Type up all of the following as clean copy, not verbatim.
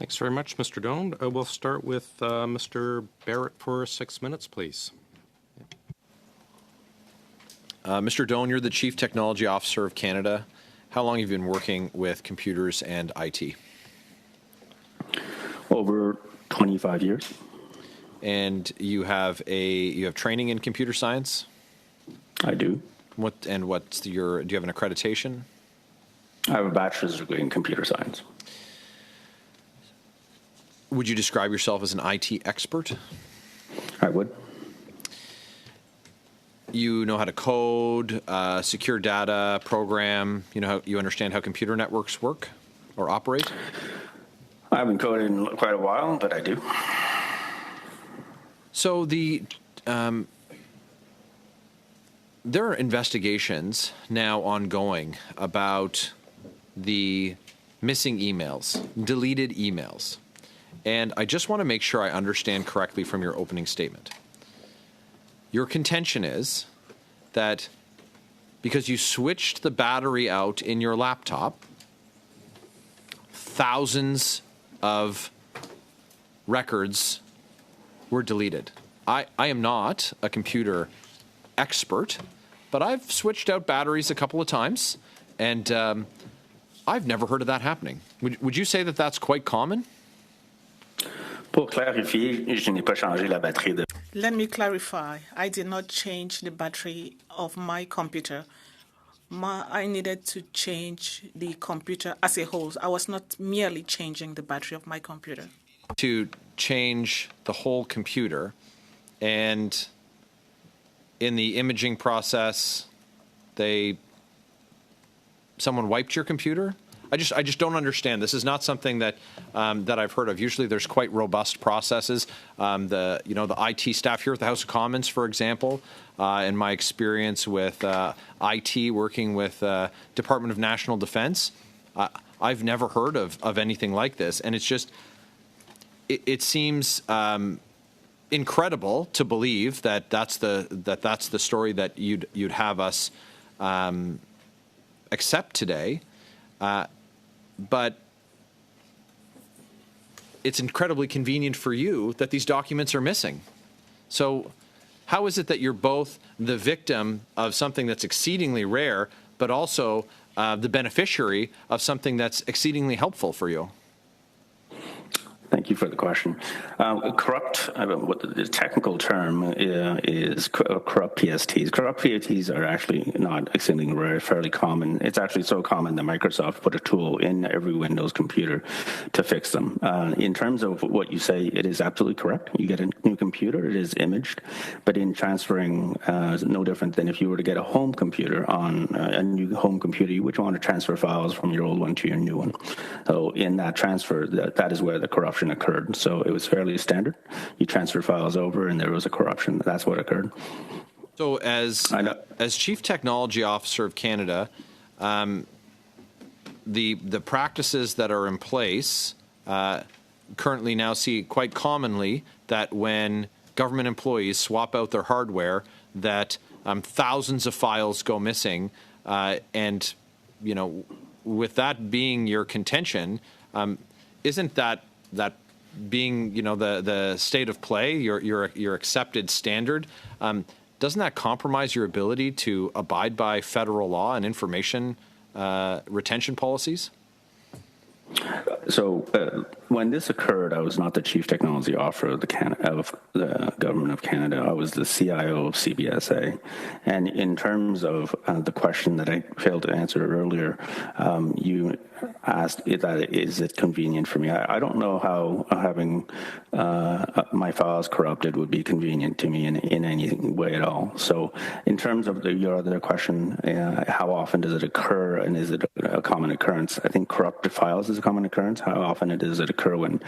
Thanks very much, Mr. Doan. We'll start with Mr. Barrett for 6 minutes, please. Mr. Doan, you're the Chief Technology Officer of Canada. How long have you been working with computers and IT? Over 25 years. And you have training in computer science? I do. Do you have an accreditation? I have a bachelor's degree in computer science. Would you describe yourself as an IT expert? I would. You know how to code, secure data, program. You understand how computer networks work or operate? I haven't coded in quite a while, but I do. So there are investigations now ongoing about the missing emails, deleted emails. And I just want to make sure I understand correctly from your opening statement. Your contention is that because you switched the battery out in your laptop, thousands of records were deleted. I am not a computer expert, but I've switched out batteries a couple of times, and I've never heard of that happening. Would you say that that's quite common? Pour clarifier, je n'ai pas changé la batterie de... Let me clarify. I did not change the battery of my computer. I needed to change the computer as a whole. I was not merely changing the battery of my computer. To change the whole computer, and in the imaging process, someone wiped your computer? I just don't understand. This is not something that I've heard of. Usually, there's quite robust processes. The IT staff here at the House of Commons, for example, in my experience with IT working with Department of National Defense, I've never heard of anything like this, and it's just it seems incredible to believe that that's the story that you'd have us accept today. But it's incredibly convenient for you that these documents are missing. So how is it that you're both the victim of something that's exceedingly rare, but also the beneficiary of something that's exceedingly helpful for you? Thank you for the question. Corrupt, what the technical term is corrupt PSTs. Corrupt PSTs are actually not exceedingly rare, fairly common. It's actually so common that Microsoft put a tool in every Windows computer to fix them. In terms of what you say, it is absolutely correct. You get a new computer, it is imaged, but in transferring, it's no different than if you were to get a home computer on a new home computer, you would want to transfer files from your old one to your new one. So in that transfer, that is where the corruption occurred. So it was fairly standard. You transfer files over and there was a corruption. That's what occurred. So as Chief Technology Officer of Canada, the practices that are in place currently now see quite commonly that when government employees swap out their hardware, that thousands of files go missing. And, with that being your contention, isn't that being, the state of play, your accepted standard, doesn't that compromise your ability to abide by federal law and information retention policies? So when this occurred, I was not the Chief Technology Officer of the Government of Canada. I was the CIO of CBSA. And in terms of the question that I failed to answer earlier, you asked, is it convenient for me? I don't know how having my files corrupted would be convenient to me in any way at all. So in terms of your other question, how often does it occur and is it a common occurrence? I think corrupted files is a common occurrence. How often does it occur when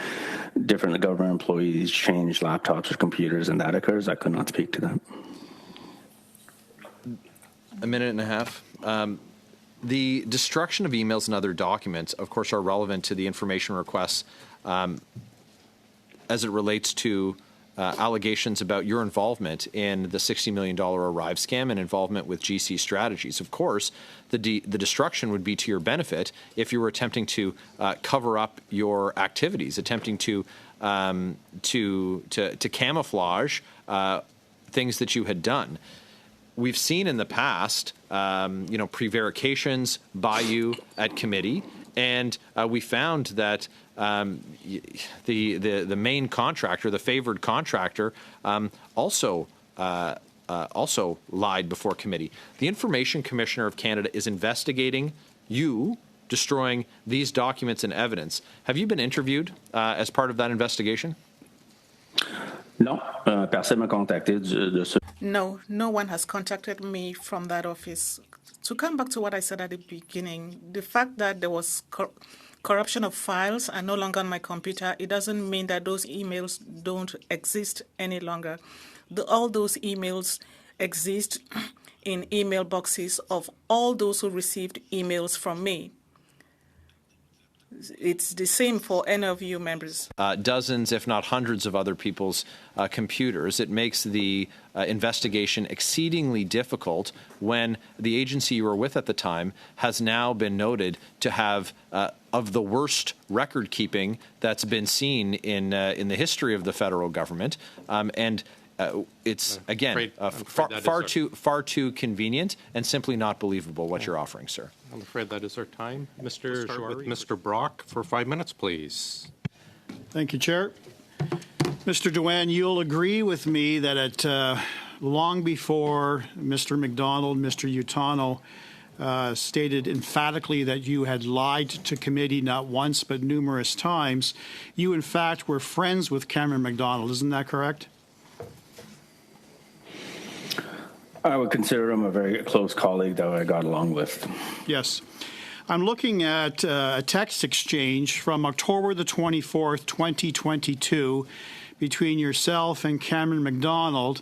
different government employees change laptops or computers and that occurs? I could not speak to that. A minute and a half. The destruction of emails and other documents, of course, are relevant to the information requests as it relates to allegations about your involvement in the $60 million Arrive scam and involvement with GC Strategies. Of course, the destruction would be to your benefit if you were attempting to cover up your activities, attempting to camouflage things that you had done. We've seen in the past, prevarications by you at committee, and we found that the main contractor, the favored contractor, also lied before committee. The Information Commissioner of Canada is investigating you destroying these documents and evidence. Have you been interviewed as part of that investigation? Non, personne m'a contacté de ce. No, no one has contacted me from that office. To come back to what I said at the beginning, the fact that there was corruption of files are no longer on my computer, it doesn't mean that those emails don't exist any longer. All those emails exist in email boxes of all those who received emails from me. It's the same for any of you members. Dozens, if not hundreds, of other people's computers. It makes the investigation exceedingly difficult when the agency you were with at the time has now been noted to have of the worst record keeping that's been seen in the history of the federal government, it's again far too convenient and simply not believable what you're offering, sir. I'm afraid that is our time. Mr. With Mr. Brock for 5 minutes, please. Thank you, Chair. Mr. Doan, you'll agree with me that long before Mr. McDonald, Mr. Utano stated emphatically that you had lied to committee not once but numerous times, you in fact were friends with Cameron McDonald. Isn't that correct? I would consider him a very close colleague that I got along with. Yes. I'm looking at a text exchange from October the 24th, 2022, between yourself and Cameron McDonald,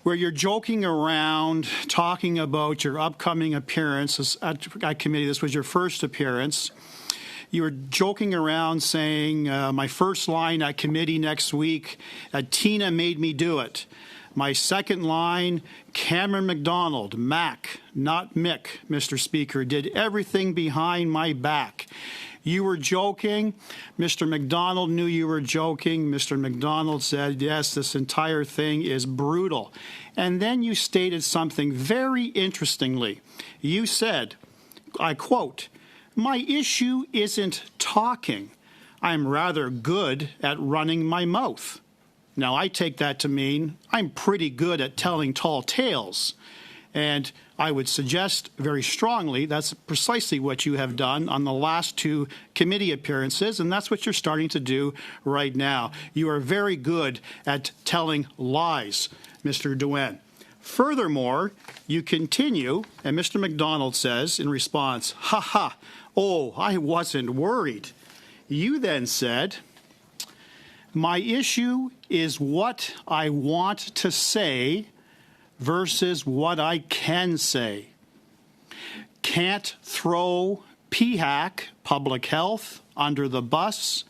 where you're joking around, talking about your upcoming appearance at committee. This was your first appearance. You were joking around saying, my first line at committee next week, Tina made me do it. My second line, Cameron McDonald, Mac, not Mick, Mr. Speaker, did everything behind my back. You were joking. Mr. McDonald knew you were joking. Mr. McDonald said, yes, this entire thing is brutal. And then you stated something very interestingly. You said, I quote, my issue isn't talking. I'm rather good at running my mouth. Now, I take that to mean I'm pretty good at telling tall tales. And I would suggest very strongly that's precisely what you have done on the last two committee appearances, and that's what you're starting to do right now. You are very good at telling lies, Mr. Doan. Furthermore, you continue, and Mr. McDonald says in response, ha ha, oh, I wasn't worried. You then said, my issue is what I want to say versus what I can say. Can't throw PHAC, public health, under the bus.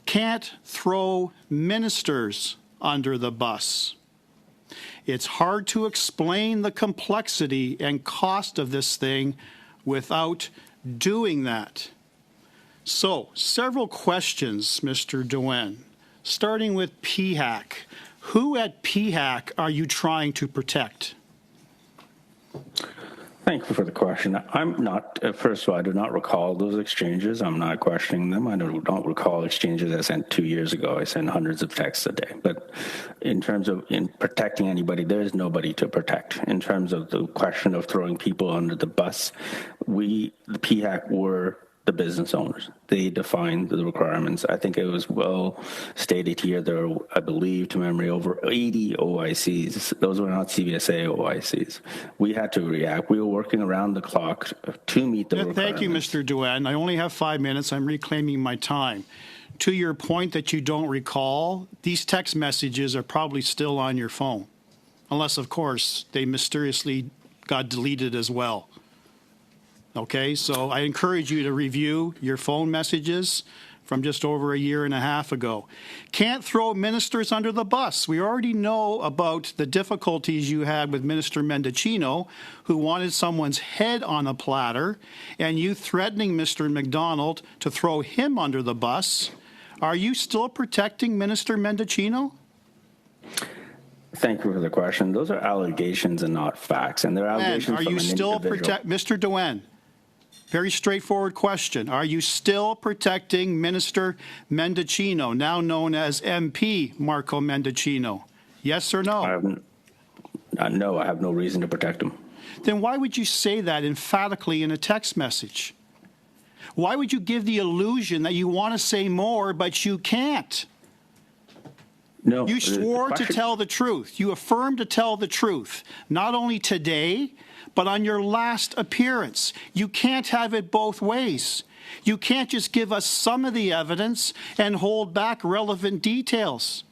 Can't throw ministers under the bus. It's hard to explain the complexity and cost of this thing without doing that. So, several questions, Mr. Doan. Starting with PHAC. Who at PHAC are you trying to protect? Thank you for the question. I'm not, first of all, I do not recall those exchanges. I'm not questioning them. I don't recall exchanges I sent 2 years ago. I send hundreds of texts a day. But in terms of protecting anybody, there is nobody to protect. In terms of the question of throwing people under the bus, the PHAC were the business owners. They defined the requirements. I think it was well stated here. There are, I believe, to memory, over 80 OICs. Those were not CBSA OICs. We had to react. We were working around the clock to meet the requirements. Thank you, Mr. Doan. I only have 5 minutes. I'm reclaiming my time. To your point that you don't recall, these text messages are probably still on your phone, unless, of course, they mysteriously got deleted as well. Okay, so I encourage you to review your phone messages, from just over a year and a half ago. Can't throw ministers under the bus. We already know about the difficulties you had with Minister Mendicino, who wanted someone's head on a platter, and you threatening Mr. McDonald to throw him under the bus. Are you still protecting Minister Mendicino? Thank you for the question. Those are allegations and not facts, and they're allegations from an individual. Mr. Doan, very straightforward question. Are you still protecting Minister Mendicino, now known as MP Marco Mendicino? Yes or no? No, I have no reason to protect him. Then why would you say that emphatically in a text message? Why would you give the illusion that you want to say more, but you can't? No. You swore to tell the truth. You affirmed to tell the truth, not only today, but on your last appearance. You can't have it both ways. You can't just give us some of the evidence and hold back relevant details.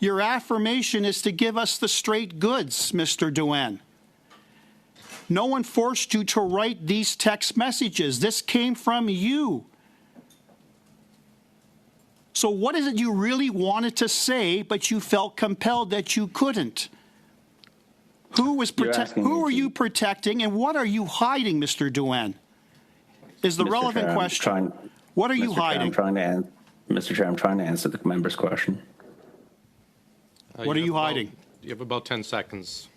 Your affirmation is to give us the straight goods, Mr. Doan. No one forced you to write these text messages. This came from you. So what is it you really wanted to say, but you felt compelled that you couldn't? Who are you protecting, and what are you hiding, Mr. Doan? Is the relevant question. What are you hiding? Mr. Chair, I'm trying to answer the member's question. What are you hiding? You have about 10 seconds.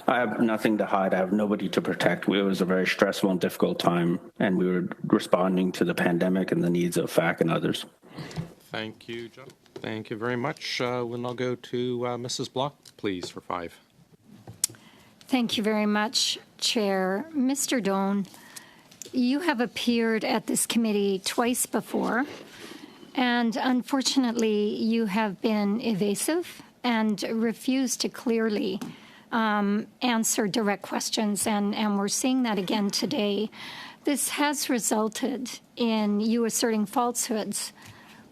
I have nothing to hide. I have nobody to protect. It was a very stressful and difficult time, and we were responding to the pandemic and the needs of FAC and others. Thank you, John. Thank you very much. We'll now go to Mrs. Block, please, for 5. Thank you very much, Chair. Mr. Doan, you have appeared at this committee twice before, and unfortunately, you have been evasive and refused to clearly answer direct questions, and we're seeing that again today. This has resulted in you asserting falsehoods,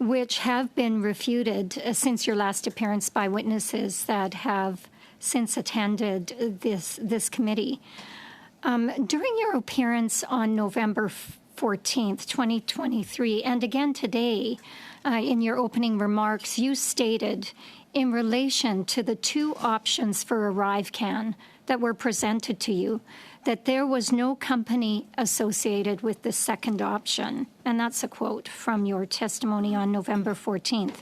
which have been refuted since your last appearance by witnesses that have since attended this committee. During your appearance on November 14th, 2023, and again today, in your opening remarks, you stated in relation to the 2 options for ArriveCan that were presented to you, that there was no company associated with the second option. And that's a quote from your testimony on November 14th.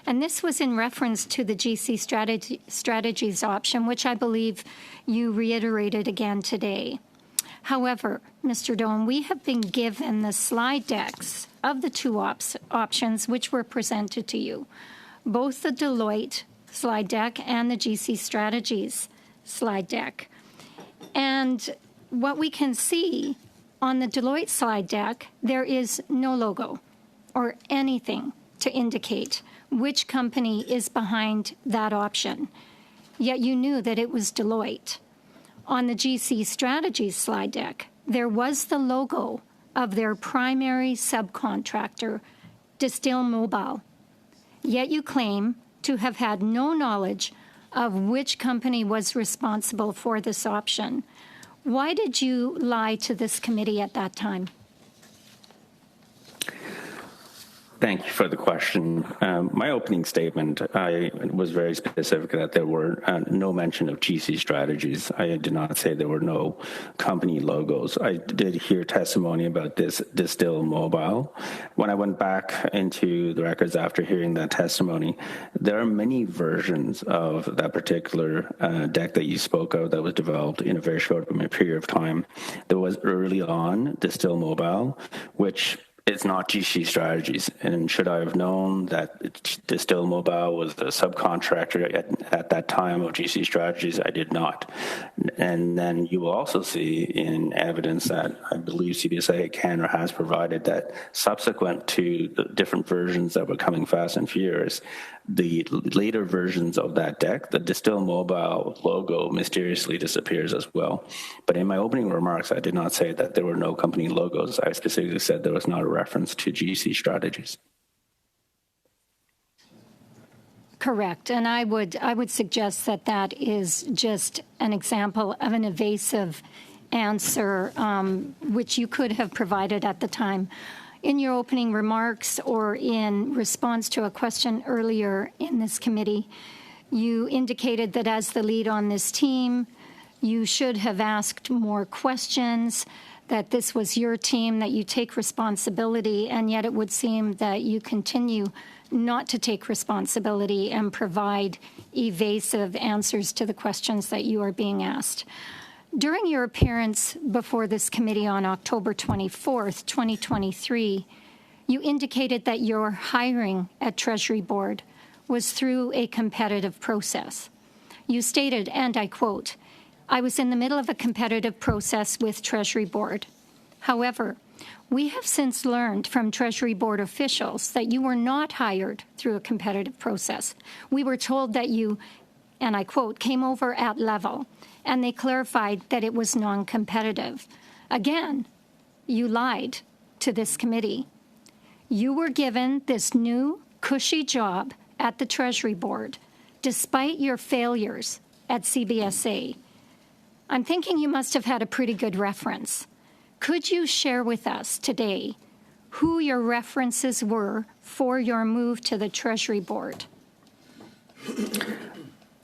And this was in reference to the GC Strategies option, which I believe you reiterated again today. However, Mr. Doan, we have been given the slide decks of the 2 options which were presented to you, both the Deloitte slide deck and the GC Strategies slide deck. And what we can see on the Deloitte slide deck, there is no logo or anything to indicate which company is behind that option. Yet you knew that it was Deloitte. On the GC Strategies slide deck, there was the logo of their primary subcontractor, Distill Mobile. Yet you claim to have had no knowledge of which company was responsible for this option. Why did you lie to this committee at that time? Thank you for the question. My opening statement, I was very specific that there were no mention of GC Strategies. I did not say there were no company logos. I did hear testimony about this Distill Mobile. When I went back into the records after hearing that testimony, there are many versions of that particular deck that you spoke of that was developed in a very short period of time. There was early on Distill Mobile, which it's not GC Strategies. And should I have known that Distill Mobile was the subcontractor at that time of GC Strategies? I did not. And then you will also see in evidence that I believe CBSA can or has provided that subsequent to the different versions that were coming fast and furious, the later versions of that deck, the Distill Mobile logo mysteriously disappears as well. But in my opening remarks, I did not say that there were no company logos. I specifically said there was not a reference to GC Strategies. Correct. And I would suggest that that is just an example of an evasive answer, which you could have provided at the time. In your opening remarks or in response to a question earlier in this committee, you indicated that as the lead on this team, you should have asked more questions, that this was your team, that you take responsibility, and yet it would seem that you continue not to take responsibility and provide evasive answers to the questions that you are being asked. During your appearance before this committee on October 24th, 2023, you indicated that your hiring at Treasury Board was through a competitive process. You stated, and I quote, "I was in the middle of a competitive process with Treasury Board. However, we have since learned from Treasury Board officials that you were not hired through a competitive process. We were told that you," and I quote, "came over at level, and they clarified that it was non-competitive." Again, you lied to this committee. You were given this new, cushy job at the Treasury Board, despite your failures at CBSA. I'm thinking you must have had a pretty good reference. Could you share with us today who your references were for your move to the Treasury Board?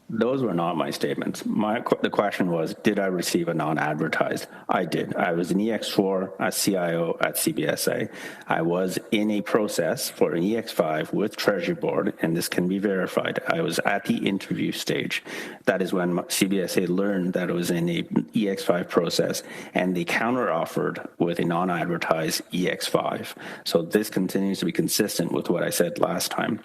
Those were not my statements. The question was, did I receive a non-advertised? I did. I was an EX4 as CIO at CBSA. I was in a process for an EX5 with Treasury Board, and this can be verified. I was at the interview stage. That is when CBSA learned that it was in a EX5 process, and they counter-offered with a non-advertised EX5. So this continues to be consistent with what I said last time.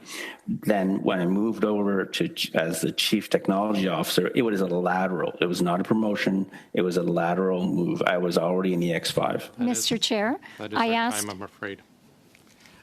Then when I moved over to as the Chief Technology Officer, it was a lateral. It was not a promotion. It was a lateral move. I was already in the X5. Mr. Chair, That is I our asked, time, I'm afraid.